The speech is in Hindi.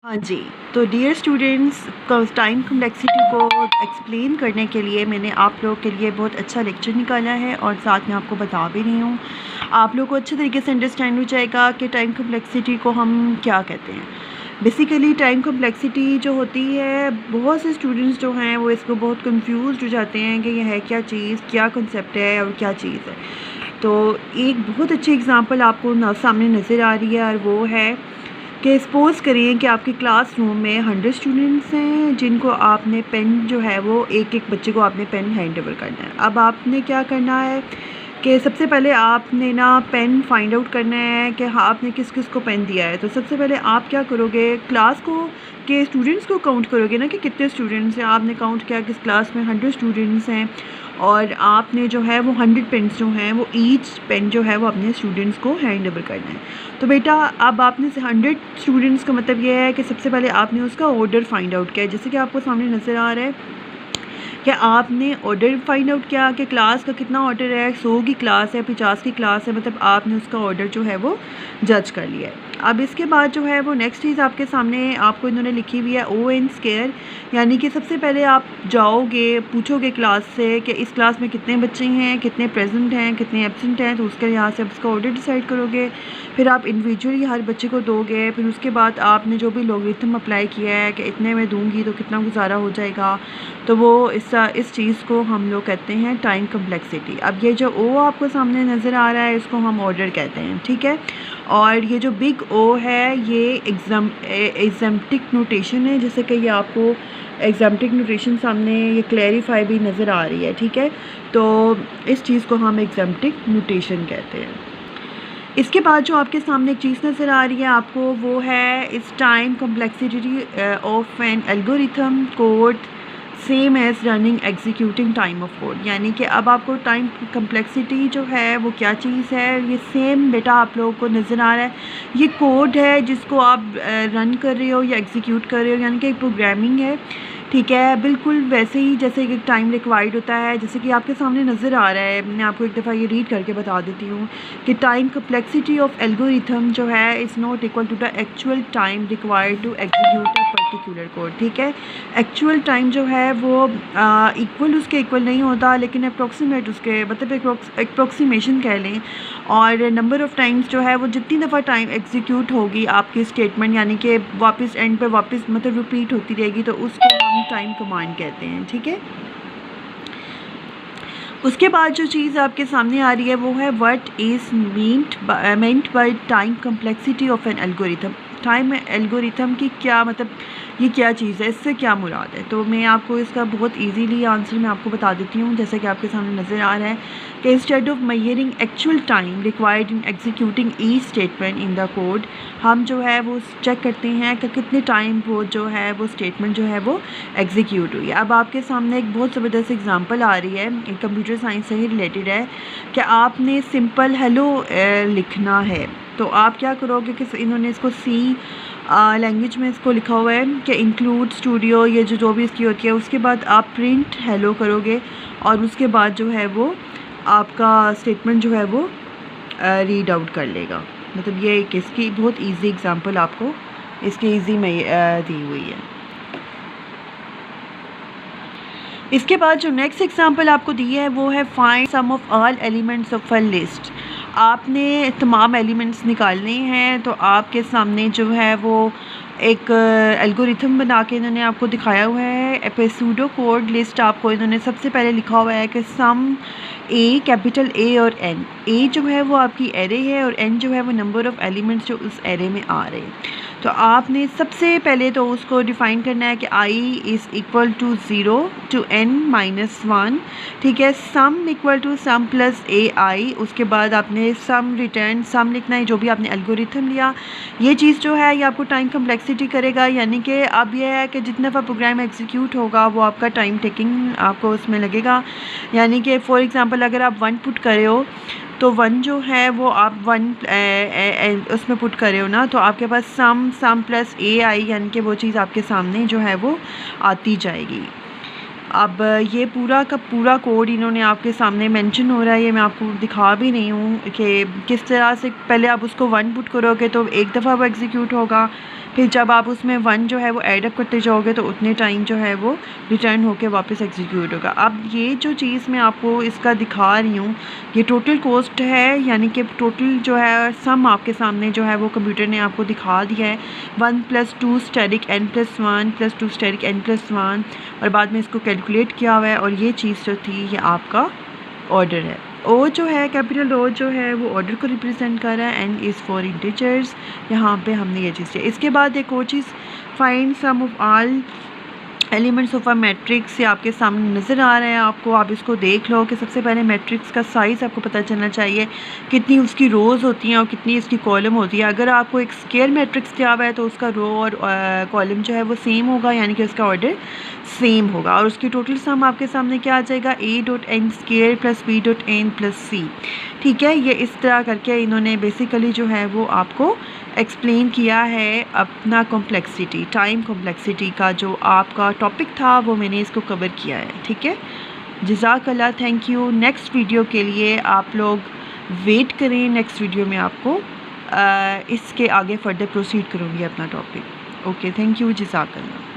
हाँ जी। तो डियर स्टूडेंट्स, टाइम कम्प्लेक्सिटी को एक्सप्लेन करने के लिए मैंने आप लोगों के लिए बहुत अच्छा लेक्चर निकाला है और साथ में आपको बता भी रही हूँ। आप लोगों को अच्छे तरीके से अंडरस्टैंड हो जाएगा कि टाइम कम्प्लेक्सिटी को हम क्या कहते हैं। बेसिकली टाइम कम्प्लेक्सिटी जो होती है, बहुत से स्टूडेंट्स जो हैं वो इसको बहुत कंफ्यूज हो जाते हैं कि यह है क्या चीज़, क्या कंसेप्ट है और क्या चीज़ है। तो एक बहुत अच्छी एग्ज़ाम्पल आपको सामने नज़र आ रही है और वो है कि सपोज़ करिए कि आपके क्लासरूम में 100 स्टूडेंट्स हैं जिनको आपने पेन जो है वो एक बच्चे को आपने पेन हैंड ओवर करना है। अब आपने क्या करना है कि सबसे पहले आपने ना पेन फाइंड आउट करना है कि हाँ आपने किस किस को पेन दिया है। तो सबसे पहले आप क्या करोगे, क्लास को के स्टूडेंट्स को काउंट करोगे ना कि कितने स्टूडेंट्स हैं। आपने काउंट किया कि इस क्लास में 100 स्टूडेंट्स हैं और आपने जो है वो 100 पेन्स जो हैं वो ईच पेन जो है वो अपने स्टूडेंट्स को हैंड ओवर करना है। तो बेटा अब आपने से 100 स्टूडेंट्स का मतलब ये है कि सबसे पहले आपने उसका ऑर्डर फाइंड आउट किया है। जैसे कि आपको सामने नज़र आ रहा है कि आपने ऑर्डर फाइंड आउट किया कि क्लास का कितना ऑर्डर है, 100 की क्लास है, 50 की क्लास है, मतलब आपने उसका ऑर्डर जो है वो जज कर लिया है। अब इसके बाद जो है वो नेक्स्ट चीज़ आपके सामने आपको इन्होंने लिखी हुई है O(n) स्क्वायर, यानी कि सबसे पहले आप जाओगे पूछोगे क्लास से कि इस क्लास में कितने बच्चे हैं, कितने प्रेजेंट हैं, कितने एब्सेंट हैं, तो उसके यहाँ से आप उसका ऑर्डर डिसाइड करोगे। फिर आप इंडिविजुअली हर बच्चे को दोगे। फिर उसके बाद आपने जो भी लॉगरिथम अप्लाई किया है कि इतने में दूंगी तो कितना गुजारा हो जाएगा, तो वो इस चीज़ को हम लोग कहते हैं टाइम कम्प्लेक्सिटी। अब ये जो O आपको सामने नज़र आ रहा है इसको हम ऑर्डर कहते हैं, ठीक है। और ये जो बिग O है ये एग्जाम्प्टिक नोटेशन है, जैसे कि ये आपको एग्जाम्प्टिक नोटेशन सामने ये क्लैरिफाई भी नज़र आ रही है, ठीक है। तो इस चीज़ को हम एग्जाम्प्टिक नोटेशन कहते हैं। इसके बाद जो आपके सामने एक चीज़ नज़र आ रही है आपको, वो है इस time complexity of an algorithm code same as running executing time of code. यानी कि अब आपको टाइम कम्प्लेक्सिटी जो है वो क्या चीज़ है, ये सेम बेटा आप लोगों को नज़र आ रहा है। ये कोड है जिसको आप रन कर रहे हो या एग्जीक्यूट कर रहे हो, यानी कि एक प्रोग्रामिंग है, ठीक है। बिल्कुल वैसे ही जैसे एक टाइम रिक्वायर्ड होता है, जैसे कि आपके सामने नज़र आ रहा है। मैं आपको एक दफ़ा ये रीड करके बता देती हूँ कि टाइम कम्प्लेक्सिटी ऑफ एल्गोरिथम जो है is not equal to the actual time required to execute a particular code, ठीक है। एक्चुअल टाइम जो है वो इक्वल उसके इक्वल नहीं होता, लेकिन अप्रॉक्सीमेट उसके मतलब अप्रॉक्सीमेशन कह लें। और नंबर ऑफ़ टाइम्स जो है वो जितनी दफ़ा टाइम एग्जीक्यूट होगी आपकी स्टेटमेंट, यानी कि वापस एंड पे वापस मतलब रिपीट होती रहेगी, तो उसको हम टाइम कमांड कहते हैं, ठीक है। उसके बाद जो चीज़ आपके सामने आ रही है वो है what is meant by time complexity of an algorithm. Time algorithm की क्या मतलब, ये क्या चीज़ है, इससे क्या मुराद है। तो मैं आपको इसका बहुत इजीली आंसर मैं आपको बता देती हूँ। जैसे कि आपके सामने नज़र आ रहा है कि instead of measuring actual time required in executing each statement in the code, हम जो है वो चेक करते हैं कि कितने टाइम वो जो है वो स्टेटमेंट जो है वो एग्जीक्यूट हुई है। अब आपके सामने एक बहुत ज़बरदस्त एग्जांपल आ रही है, कंप्यूटर साइंस से ही रिलेटेड है कि आपने सिंपल हेलो लिखना है। तो आप क्या करोगे कि इन्होंने इसको सी लैंग्वेज में इसको लिखा हुआ है कि इंक्लूड स्टूडियो, ये जो भी इसकी होती है। उसके बाद आप प्रिंट हेलो करोगे और उसके बाद जो है वो आपका स्टेटमेंट जो है वो रीड आउट कर लेगा। मतलब ये एक इसकी बहुत इजी एग्जांपल आपको इसकी इजी में दी हुई है। इसके बाद जो नेक्स्ट एग्जांपल आपको दी है वो है find sum of all elements of a list. आपने तमाम एलिमेंट्स निकालने हैं। तो आपके सामने जो है वो एक एल्गोरिथम बना के इन्होंने आपको दिखाया हुआ है। पेसूडो कोड लिस्ट आपको इन्होंने सबसे पहले लिखा हुआ है कि सम ए, कैपिटल ए और एन। ए जो है वो आपकी एरे है और एन जो है वो नंबर ऑफ़ एलिमेंट्स जो उस एरे में आ रहे हैं। तो आपने सबसे पहले तो उसको डिफ़ाइन करना है कि i is equal to 0 to n-1, ठीक है। Sum equal to sum plus a i. उसके बाद आपने सम रिटर्न सम लिखना है, जो भी आपने एल्गोरिथम लिया। ये चीज़ जो है ये आपको टाइम कम्प्लेक्सिटी करेगा, यानी कि अब ये है कि जितना दफ़ा प्रोग्राम एग्जीक्यूट होगा वो आपका टाइम टेकिंग आपको उसमें लगेगा। यानी कि फॉर एग्ज़ाम्पल अगर आप 1 पुट कर रहे हो तो 1 जो है वो आप 1 उसमें पुट कर रहे हो ना, तो आपके पास सम प्लस ए आई, यानी कि वो चीज़ आपके सामने जो है वो आती जाएगी। अब ये पूरा का पूरा कोड इन्होंने आपके सामने मेंशन हो रहा है, ये मैं आपको दिखा भी नहीं हूँ कि किस तरह से पहले आप उसको 1 पुट करोगे तो एक दफ़ा वो एग्जीक्यूट होगा, फिर जब आप उसमें 1 जो है वो ऐड अप करते जाओगे तो उतने टाइम जो है वो रिटर्न होकर वापस एग्जीक्यूट होगा। अब ये जो चीज़ मैं आपको इसका दिखा रही हूँ, ये टोटल कॉस्ट है, यानी कि टोटल जो है सम आपके सामने जो है वो कंप्यूटर ने आपको दिखा दिया है। 1 + 2 स्टेरिक n+1 + 2 स्टेरिक n+1 और बाद में इसको कैलकुलेट किया हुआ है। और ये चीज़ जो थी ये आपका ऑर्डर है। ओ जो है कैपिटल ओ जो है वो ऑर्डर को रिप्रेजेंट कर रहा है। एन इज़ फॉर इंटीजर्स, यहाँ पे हमने ये चीज़ किया। इसके बाद एक और चीज़, find sum of all elements of a matrix, ये आपके सामने नज़र आ रहा है आपको। आप इसको देख लो कि सबसे पहले मैट्रिक्स का साइज़ आपको पता चलना चाहिए, कितनी उसकी रोज़ होती हैं और कितनी इसकी कॉलम होती है। अगर आपको एक स्क्वायर मैट्रिक्स दिया हुआ है तो उसका रो और कॉलम जो है वो सेम होगा, यानी कि उसका ऑर्डर सेम होगा। और उसकी टोटल सम आपके सामने क्या आ जाएगा, a.n² + b.n + c। ठीक है, ये इस तरह करके इन्होंने बेसिकली जो है वो आपको एक्सप्लेन किया है अपना कॉम्प्लेक्सिटी, टाइम कॉम्प्लेक्सिटी का जो आपका टॉपिक था वो मैंने इसको कवर किया है। ठीक है, जज़ाकल्लाह, थैंक यू। नेक्स्ट वीडियो के लिए आप लोग वेट करें, नेक्स्ट वीडियो में आपको इसके आगे फर्दर प्रोसीड करूँगी अपना टॉपिक। ओके, थैंक यू, जज़ाकल्लाह।